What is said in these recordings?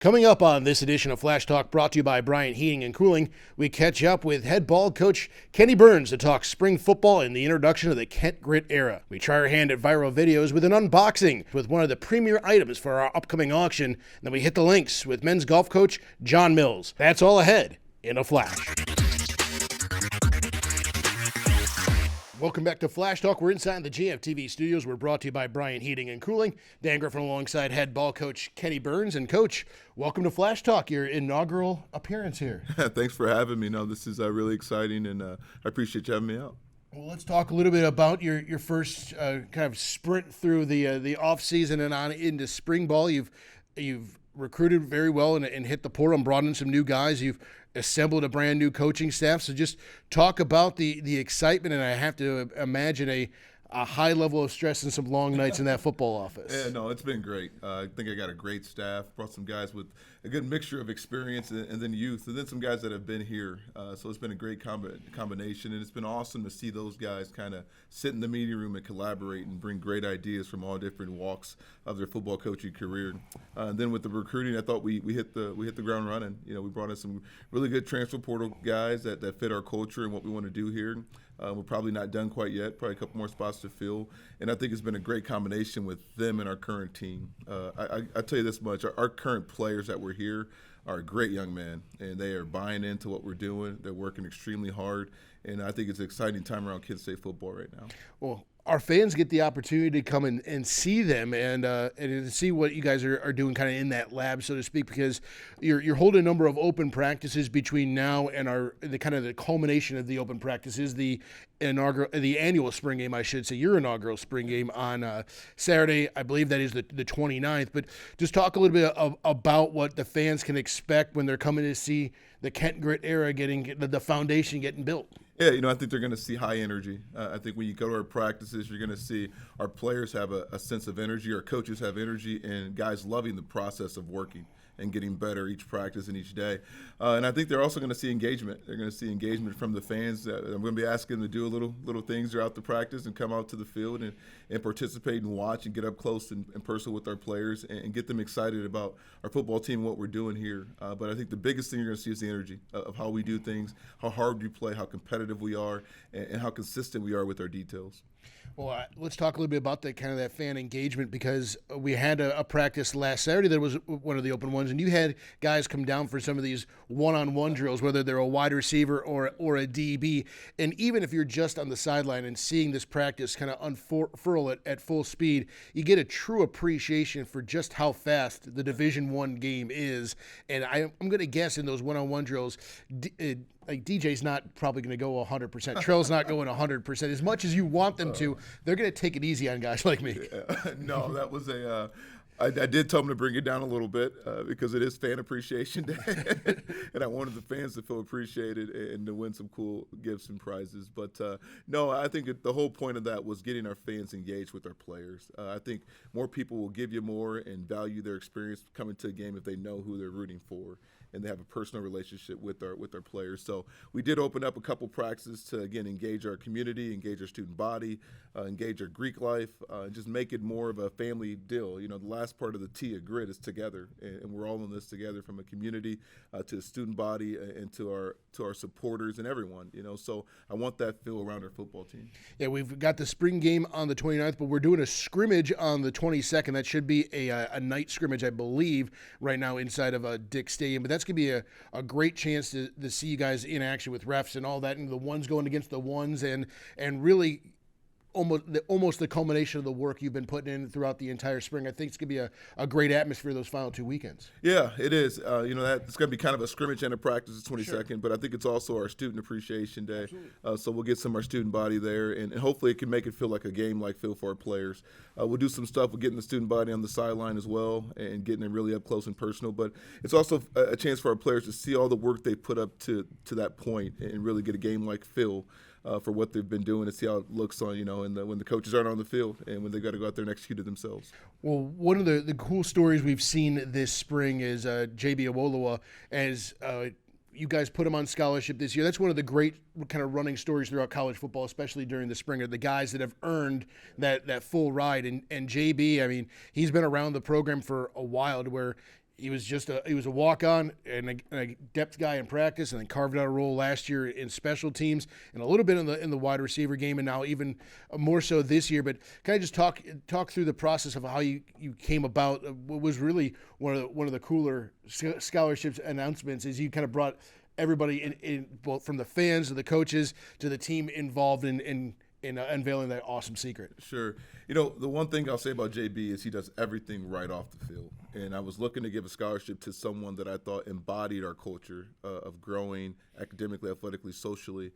Coming up on this edition of Flashtalk, brought to you by Bryant Heating and Cooling, we catch up with head ball coach Kenni Burns to talk spring football and the introduction of the Kent G.R.I.T era. We try our hand at viral videos with an unboxing with one of the premier items for our upcoming auction. Then we hit the links with men's golf coach Jon Mills. That's all ahead in a flash. Welcome back to Flash Talk. We're inside the GFTV studios. We're brought to you by Bryant Heating and Cooling. Dan Griffin alongside head ball coach Kenni Burns. And Coach, welcome to Flash Talk, your inaugural appearance here. Thanks for having me. No, this is really exciting, and I appreciate you having me out. Well, let's talk a little bit about your first kind of sprint through the off season and on into spring ball. You've recruited very well and hit the portal and brought in some new guys. You've assembled a brand new coaching staff. So just talk about the excitement, and I have to imagine a high level of stress and some long nights in that football office. Yeah, no, it's been great. I think I got a great staff, brought some guys with a good mixture of experience and then youth, and then some guys that have been here. So it's been a great combination, and it's been awesome to see those guys kind of sit in the meeting room and collaborate and bring great ideas from all different walks of their football coaching career. And then with the recruiting, I thought we hit the ground running. You know, we brought in some really good transfer portal guys that fit our culture and what we want to do here. We're probably not done quite yet, probably a couple more spots to fill. And I think it's been a great combination with them and our current team. I tell you this much, our current players that were here are great young men, and they are buying into what we're doing. They're working extremely hard, and I think it's an exciting time around Kent State football right now. Well, our fans get the opportunity to come and see them and see what you guys are doing kind of in that lab, so to speak, because you're holding a number of open practices between now and the culmination of the open practices, the annual spring game, I should say, your inaugural spring game on Saturday. I believe that is the 29th. But just talk a little bit about what the fans can expect when they're coming to see the Kent G.R.I.T era getting the foundation getting built. Yeah, I think they're going to see high energy. I think when you go to our practices, you're going to see our players have a sense of energy, our coaches have energy, and guys loving the process of working and getting better each practice and each day. And I think they're also going to see engagement. They're going to see engagement from the fans. I'm going to be asking them to do little things throughout the practice and come out to the field and participate and watch and get up close and personal with our players and get them excited about our football team and what we're doing here. But I think the biggest thing you're going to see is the energy of how we do things, how hard we play, how competitive we are, and how consistent we are with our details. Well, let's talk a little bit about that fan engagement, because we had a practice last Saturday that was one of the open ones, and you had guys come down for some of these one-on-one drills, whether they're a wide receiver or a DB. And even if you're just on the sideline and seeing this practice kind of unfurl at full speed, you get a true appreciation for just how fast the Division I game is. And I'm going to guess in those one-on-one drills, like DJ's not probably going to go 100%. Trell's not going 100%. As much as you want them to, they're going to take it easy on guys like me. No, that was I did tell them to bring it down a little bit because it is Fan Appreciation Day, and I wanted the fans to feel appreciated and to win some cool gifts and prizes. But no, I think the whole point of that was getting our fans engaged with our players. I think more people will give you more and value their experience coming to a game if they know who they're rooting for and they have a personal relationship with our players. So we did open up a couple practices to, again, engage our community, engage our student body, engage our Greek life, and just make it more of a family deal. The last part of the T of grit is together, and we're all in this together, from a community to the student body and to our supporters and everyone. So I want that feel around our football team. Yeah, we've got the spring game on the 29th, but we're doing a scrimmage on the 22nd. That should be a night scrimmage, I believe, right now inside of Dick Stadium. But that's going to be a great chance to see you guys in action with refs and all that, and the ones going against the ones, and really almost the culmination of the work you've been putting in throughout the entire spring. I think it's going to be a great atmosphere those final 2 weekends. Yeah, it is. It's going to be kind of a scrimmage and a practice the 22nd, sure. But I think it's also our Student Appreciation Day. So we'll get some of our student body there, and hopefully it can make it feel like a game-like feel for our players. We'll do some stuff with getting the student body on the sideline as well and getting it really up close and personal. But it's also a chance for our players to see all the work they put up to that point and really get a game-like feel for what they've been doing, and see how it looks on, when the coaches aren't on the field and when they got to go out there and execute it themselves. Well, one of the cool stories we've seen this spring is J.B. Awolowo, as you guys put him on scholarship this year. That's one of the great kind of running stories throughout college football, especially during the spring, are the guys that have earned that full ride. And JB, I mean, he's been around the program for a while, to where He was a walk-on and a depth guy in practice, and then carved out a role last year in special teams and a little bit in the wide receiver game, and now even more so this year. But can I just talk through the process of how you came about? What was really one of the cooler scholarships announcements is you kind of brought everybody in both from the fans to the coaches to the team involved in unveiling that awesome secret. Sure. The one thing I'll say about JB is he does everything right off the field. And I was looking to give a scholarship to someone that I thought embodied our culture of growing academically, athletically, socially,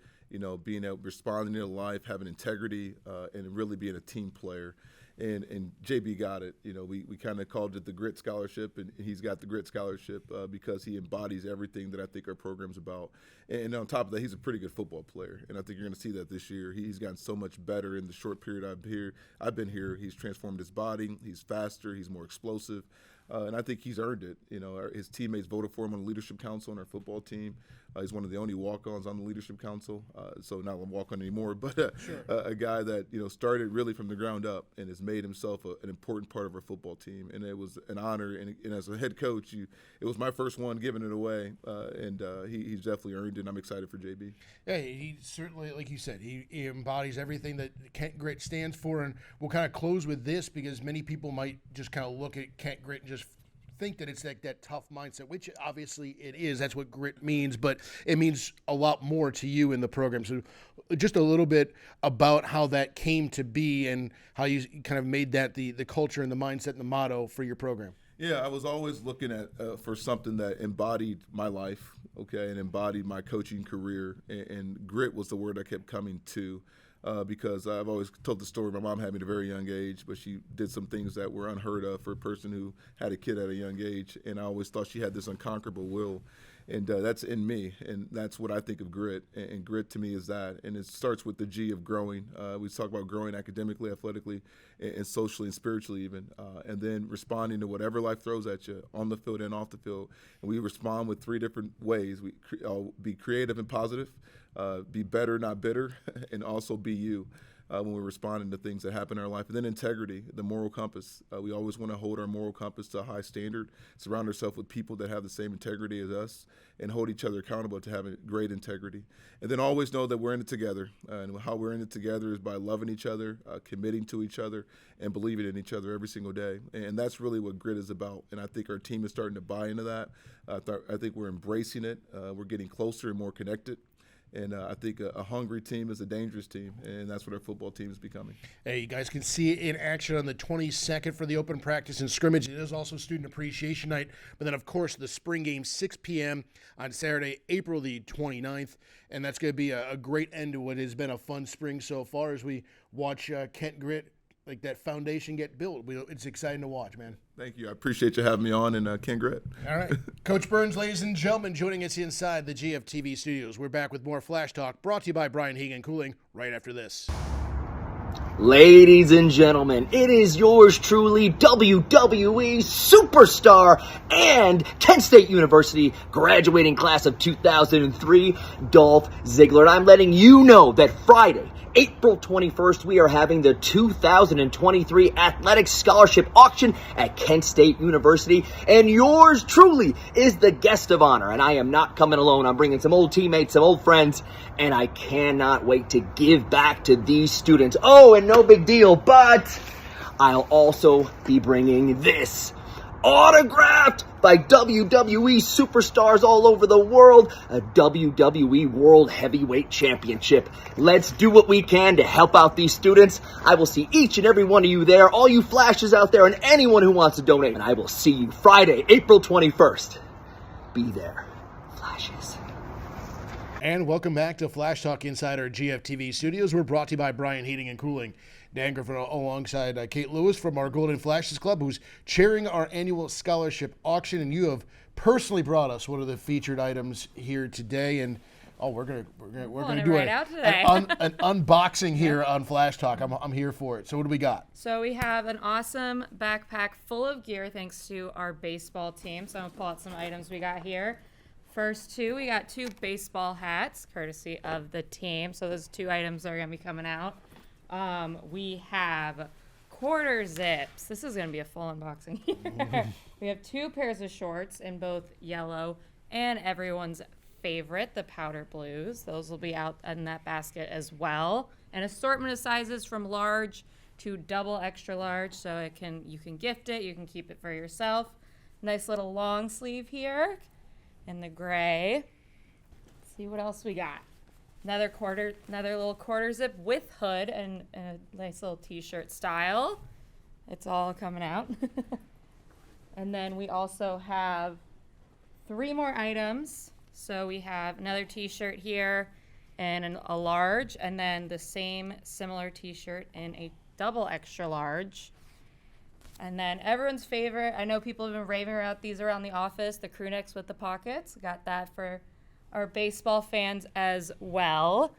being able responding to life, having integrity, and really being a team player. And JB got it. We kind of called it the Grit Scholarship, and he's got the Grit Scholarship because he embodies everything that I think our program's about. And on top of that, he's a pretty good football player, and I think you're going to see that this year. He's gotten so much better in the short period I've been here. He's transformed his body. He's faster. He's more explosive. And I think he's earned it. His teammates voted for him on the leadership council on our football team. He's one of the only walk-ons on the leadership council, so not a walk-on anymore, but a guy that started really from the ground up and has made himself an important part of our football team. And it was an honor. And as a head coach, it was my first one giving it away, and he's definitely earned it. And I'm excited for JB. Yeah, he certainly, like you said, he embodies everything that Kent Grit stands for. And we'll kind of close with this because many people might just kind of look at Kent Grit and just think that it's like that tough mindset, which obviously it is. That's what grit means, but it means a lot more to you in the program. So just a little bit about how that came to be and how you kind of made that the culture and the mindset and the motto for your program. Yeah, I was always looking at for something that embodied my life, and embodied my coaching career, and grit was the word I kept coming to. Because I've always told the story. My mom had me at a very young age, but she did some things that were unheard of for a person who had a kid at a young age. And I always thought she had this unconquerable will. And that's in me. And that's what I think of grit. And grit to me is that. And it starts with the G of growing. We talk about growing academically, athletically, and socially and spiritually even. And then responding to whatever life throws at you on the field and off the field. And we respond with 3 different ways. I'll be creative and positive. Be better, not bitter, and also be you when we're responding to things that happen in our life. And then integrity, the moral compass. We always want to hold our moral compass to a high standard, surround ourselves with people that have the same integrity as us, and hold each other accountable to having great integrity. And then always know that we're in it together. And how we're in it together is by loving each other, committing to each other, and believing in each other every single day. And that's really what grit is about. And I think our team is starting to buy into that. I think we're embracing it. We're getting closer and more connected. And I think a hungry team is a dangerous team, and that's what our football team is becoming. Hey, you guys can see it in action on the 22nd for the open practice and scrimmage. It is also Student Appreciation Night. But then, of course, the spring game, 6 p.m. on Saturday, April the 29th. And that's going to be a great end to what has been a fun spring so far as we watch Kent Grit, like that foundation, get built. It's exciting to watch, man. Thank you. I appreciate you having me on, and Kent G.R.I.T. All right. Coach Burns, ladies and gentlemen, joining us inside the GFTV studios. We're back with more Flash Talk, brought to you by Brian Hegan Cooling, right after this. Ladies and gentlemen, it is yours truly, WWE superstar and Kent State University graduating class of 2003, Dolph Ziggler. And I'm letting you know that Friday, April 21st, we are having the 2023 Athletic Scholarship Auction at Kent State University, and yours truly is the guest of honor. And I am not coming alone. I'm bringing some old teammates, some old friends, and I cannot wait to give back to these students. Oh, and no big deal, but I'll also be bringing this autographed by WWE superstars all over the world, a WWE World Heavyweight Championship. Let's do what we can to help out these students. I will see each and every one of you there, all you flashes out there, and anyone who wants to donate. And I will see you Friday, April 21st. Be there, flashes. And welcome back to Flash Talk inside our GFTV studios. We're brought to you by Brian Heating and Cooling. Dan Griffin alongside Kate Lewis from our Golden Flashes Club, who's chairing our annual scholarship auction. And you have personally brought us one of the featured items here today. And we're gonna do right an unboxing here on Flash Talk. I'm here for it. So what do we got? So we have an awesome backpack full of gear thanks to our baseball team. So I'm gonna pull out some items we got here. First we got 2 baseball hats, courtesy of the team. So those 2 items are gonna be coming out. We have quarter zips. This is going to be a full unboxing here. We have 2 pairs of shorts in both yellow and everyone's favorite, the powder blues. Those will be out in that basket as well. An assortment of sizes from large to double extra large, so you can gift it, you can keep it for yourself. Nice little long sleeve here in the gray. Let's see what else we got. Another little quarter zip with hood and a nice little t-shirt style. It's all coming out. And then we also have 3 more items. So we have another t-shirt here and a large, and then the same similar t-shirt in a double extra large. And then everyone's favorite, I know people have been raving about these around the office, the crew necks with the pockets. Got that for our baseball fans as well.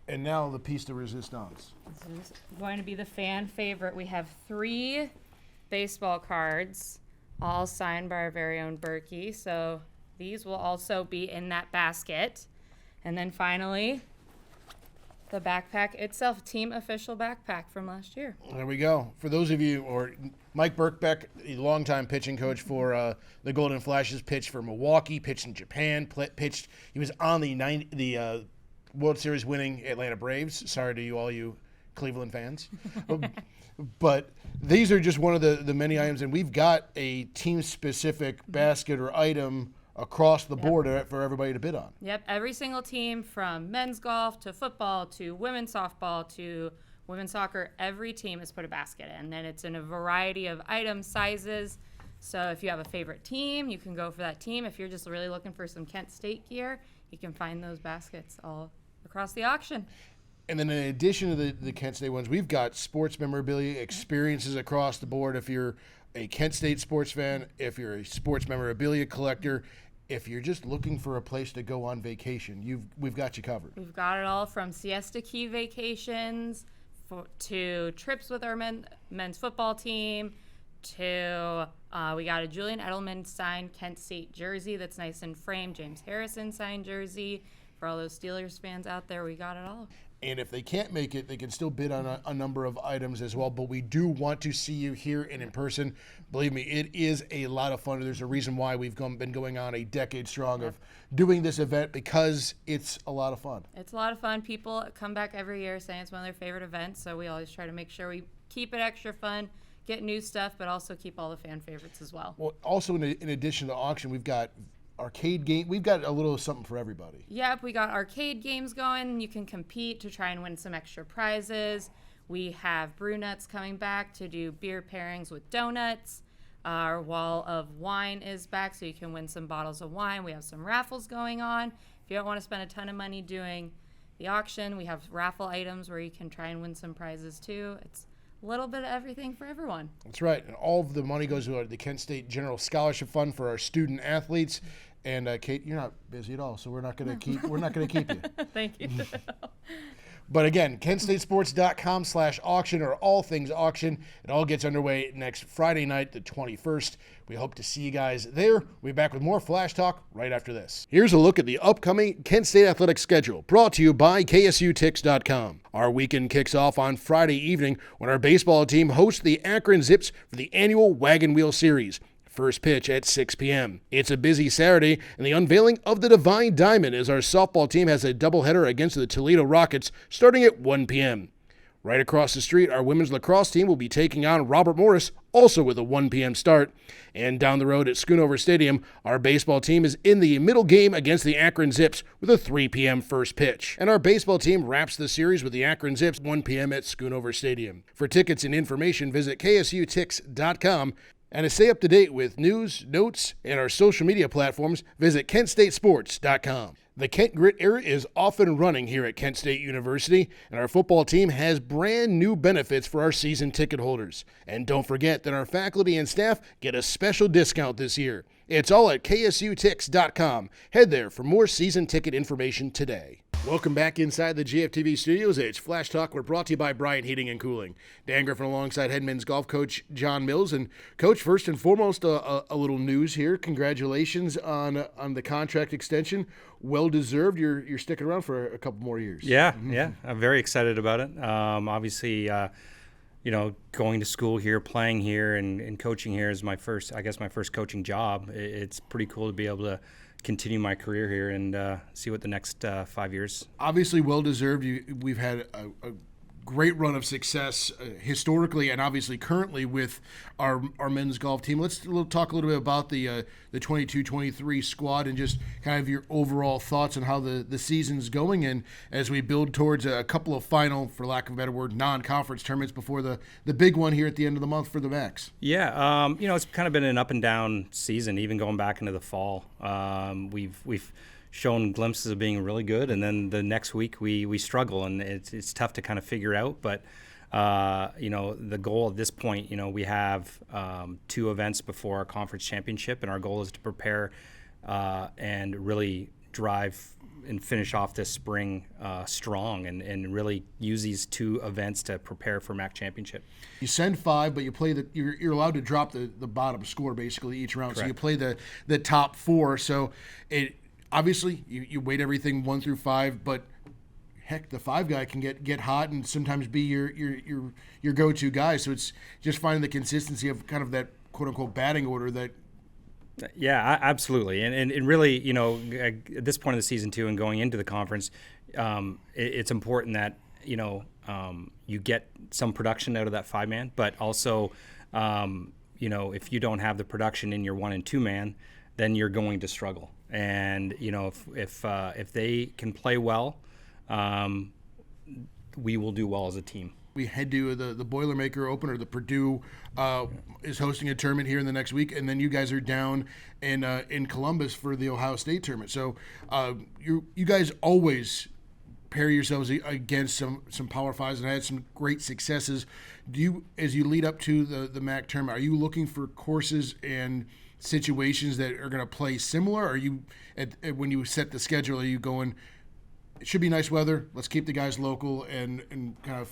And now the piece de resistance. This is going to be the fan favorite. We have 3 baseball cards, all signed by our very own Berkey. So these will also be in that basket. And then finally, the backpack itself, team official backpack from last year. There we go. For those of you, or Mike Birkbeck, the longtime pitching coach for the Golden Flashes, pitched for Milwaukee, pitched in Japan, pitched. He was on the World Series winning Atlanta Braves. Sorry to you, all you Cleveland fans. But these are just one of the many items, and we've got a team-specific basket or item across the board for everybody to bid on. Yep, every single team from men's golf to football to women's softball to women's soccer, every team has put a basket in. And then it's in a variety of item sizes. So if you have a favorite team, you can go for that team. If you're just really looking for some Kent State gear, you can find those baskets all across the auction. And then in addition to the Kent State ones, we've got sports memorabilia experiences across the board. If you're a Kent State sports fan, if you're a sports memorabilia collector, if you're just looking for a place to go on vacation, we've got you covered. We've got it all from Siesta Key vacations to trips with our men's football team to we got a Julian Edelman signed Kent State jersey that's nice and framed, James Harrison signed jersey. For all those Steelers fans out there, we got it all. And if they can't make it, they can still bid on a number of items as well. But we do want to see you here and in person. Believe me, it is a lot of fun. There's a reason why we've been going on a decade strong of doing this event, because it's a lot of fun. It's a lot of fun. People come back every year saying it's one of their favorite events. So we always try to make sure we keep it extra fun, get new stuff, but also keep all the fan favorites as well. Well, also in addition to the auction, we've got arcade game. We've got a little something for everybody. Yep, we got arcade games going. You can compete to try and win some extra prizes. We have brew nuts coming back to do beer pairings with donuts. Our wall of wine is back, so you can win some bottles of wine. We have some raffles going on. If you don't want to spend a ton of money doing the auction, we have raffle items where you can try and win some prizes too. It's a little bit of everything for everyone. That's right. And all of the money goes to the Kent State General Scholarship Fund for our student athletes. And Kate, you're not busy at all, so we're not going to keep you. Thank you. But again, KentStateSports.com/auction or all things auction. It all gets underway next Friday night, the 21st. We hope to see you guys there. We'll be back with more Flash Talk right after this. Here's a look at the upcoming Kent State athletic schedule, brought to you by KSUTix.com. Our weekend kicks off on Friday evening when our baseball team hosts the Akron Zips for the annual Wagon Wheel Series. First pitch at 6 p.m. It's a busy Saturday, and the unveiling of the Divine Diamond as our softball team has a doubleheader against the Toledo Rockets starting at 1 p.m. Right across the street, our women's lacrosse team will be taking on Robert Morris, also with a 1 p.m. start. And down the road at Schoonover Stadium, our baseball team is in the middle game against the Akron Zips with a 3 p.m. first pitch. And our baseball team wraps the series with the Akron Zips 1 p.m. at Schoonover Stadium. For tickets and information, visit KSUTix.com. And to stay up to date with news, notes, and our social media platforms, visit KentStateSports.com. The Kent Grit era is off and running here at Kent State University, and our football team has brand new benefits for our season ticket holders. And don't forget that our faculty and staff get a special discount this year. It's all at KSUTix.com. Head there for more season ticket information today. Welcome back inside the GFTV studios. It's Flash Talk. We're brought to you by Bryant Heating and Cooling. Dan Griffin alongside head men's golf coach Jon Mills. And Coach, first and foremost, a little news here. Congratulations on the contract extension. Well deserved. You're sticking around for a couple more years. Yeah, I'm very excited about it. Obviously, going to school here, playing here, and coaching here is my first coaching job. It's pretty cool to be able to continue my career here and see what the next 5 years. Obviously, well deserved. We've had a great run of success historically and obviously currently with our men's golf team. Let's talk a little bit about the 22-23 squad and just kind of your overall thoughts on how the season's going, and as we build towards a couple of final, for lack of a better word, non-conference tournaments before the big one here at the end of the month for the Max. Yeah, it's kind of been an up and down season, even going back into the fall. We've shown glimpses of being really good, and then the next week we struggle, and it's tough to kind of figure out. But the goal at this point, we have 2 events before our conference championship, and our goal is to prepare and really drive and finish off this spring strong, and really use these 2 events to prepare for MAC championship. You send 5, but you play you're allowed to drop the bottom score basically each round. Correct. So you play the top 4. So it. Obviously, you weight everything 1 through 5, but heck, the 5 guy can get hot and sometimes be your go-to guy. So it's just finding the consistency of kind of that quote unquote batting order that. Yeah, absolutely, and really, at this point of the season too, and going into the conference, it's important that you get some production out of that 5-man, but also, if you don't have the production in your 1 and 2 man, then you're going to struggle. And if they can play well, we will do well as a team. We head to the Boilermaker Open, or the Purdue is hosting a tournament here in the next week, and then you guys are down in Columbus for the Ohio State tournament. So you guys always pair yourselves against some Power 5s and had some great successes. As you lead up to the MAC tournament, are you looking for courses and situations that are going to play similar? Are you when you set the schedule, are you going, it should be nice weather, let's keep the guys local, and kind of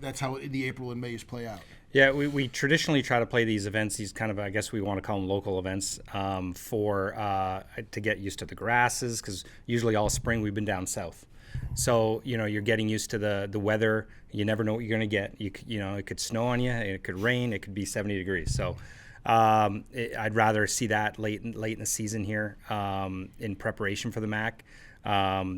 that's how the April and Mays play out? Yeah, we traditionally try to play these events, these kind of, I guess we want to call them local events, to get used to the grasses, because usually all spring we've been down south. So, you're getting used to the weather. You never know what you're going to get. It could snow on you, it could rain, it could be 70 degrees. So I'd rather see that late in the season here in preparation for the MAC.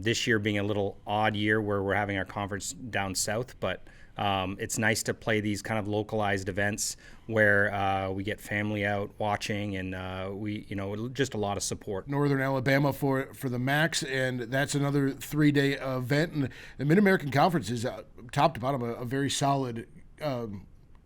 This year being a little odd year where we're having our conference down south, but it's nice to play these kind of localized events where we get family out watching, and just a lot of support. Northern Alabama for the Max, and that's another 3-day event. And the Mid-American Conference is top to bottom a very solid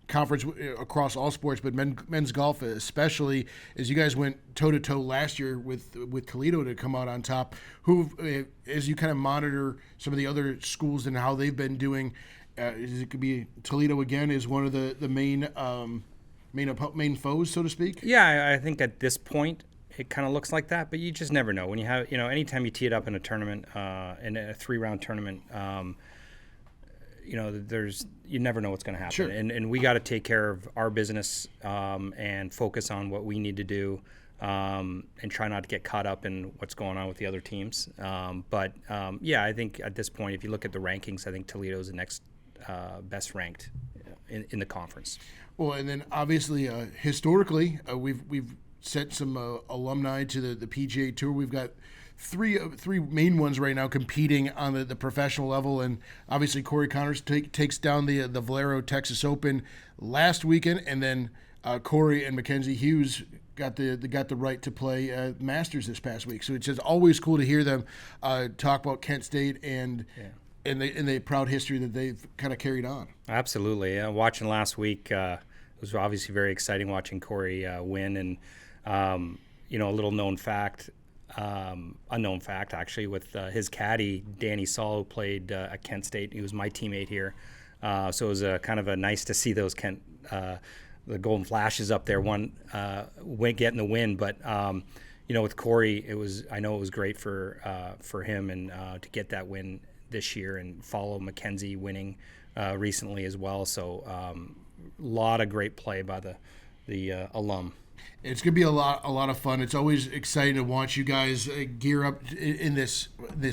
conference across all sports, but men's golf especially, as you guys went toe-to-toe last year with Toledo to come out on top. Who, as you kind of monitor some of the other schools and how they've been doing, it could be Toledo again is one of the main foes, so to speak? Yeah, I think at this point it kind of looks like that, but you just never know. When you have, anytime you tee it up in a tournament, in a 3-round tournament, you never know what's going to happen. Sure. And we got to take care of our business and focus on what we need to do, and try not to get caught up in what's going on with the other teams. I think at this point, if you look at the rankings, I think Toledo's the next best ranked in the conference. Well, and then obviously historically, we've sent some alumni to the PGA Tour. We've got three main ones right now competing on the professional level, and obviously Corey Connors takes down the Valero Texas Open last weekend, and then Corey and Mackenzie Hughes got the right to play Masters this past week. So it's just always cool to hear them talk about Kent State and the proud history that they've kind of carried on. Absolutely. Watching last week, it was obviously very exciting watching Corey win, and a little unknown fact actually, with his caddy Danny Saul, who played at Kent State. He was my teammate here, so it was kind of nice to see those the Golden Flashes up there, getting the win. But with Corey, I know it was great for him, and to get that win this year, and follow Mackenzie winning recently as well. So a lot of great play by the alum. It's going to be a lot of fun. It's always exciting to watch you guys gear up in this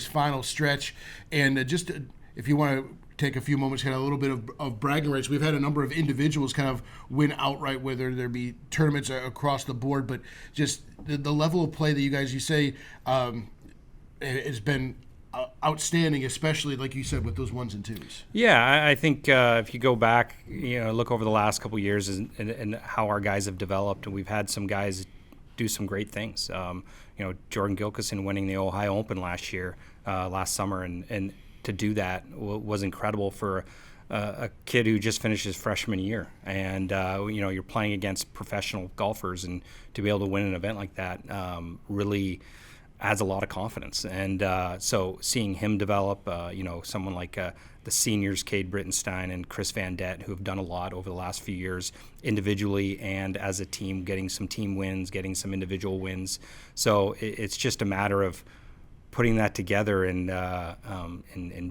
final stretch. And just if you want to take a few moments, kind of a little bit of bragging rights. We've had a number of individuals kind of win outright, whether there be tournaments across the board, but just the level of play that you say has been outstanding, especially like you said with those ones and twos. Yeah, I think if you go back, look over the last couple of years and how our guys have developed, and we've had some guys do some great things. Jordan Gilkison winning the Ohio Open last summer, and to do that was incredible for a kid who just finished his freshman year. And you're playing against professional golfers, and to be able to win an event like that really adds a lot of confidence. And so seeing him develop, someone like the seniors, Cade Brittenstein and Chris Van Det, who have done a lot over the last few years individually and as a team, getting some team wins, getting some individual wins. So it's just a matter of putting that together and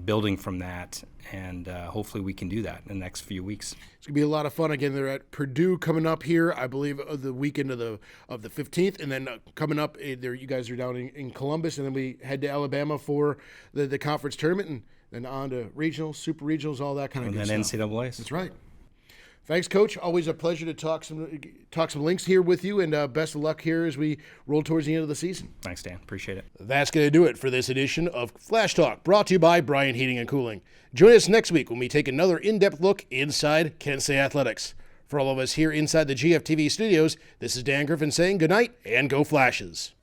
building from that, and hopefully we can do that in the next few weeks. It's gonna be a lot of fun. Again, they're at Purdue coming up here, I believe, the weekend of the 15th, and then coming up, you guys are down in Columbus, and then we head to Alabama for the conference tournament, and then on to regionals, super regionals, all that kind of good stuff. And then NCAAs. That's right. Thanks, Coach. Always a pleasure to talk some links here with you, and best of luck here as we roll towards the end of the season. Thanks, Dan. Appreciate it. That's going to do it for this edition of Flash Talk, brought to you by Bryant Heating and Cooling. Join us next week when we take another in-depth look inside Kent State Athletics. For all of us here inside the GFTV studios, this is Dan Griffin saying good night and go Flashes.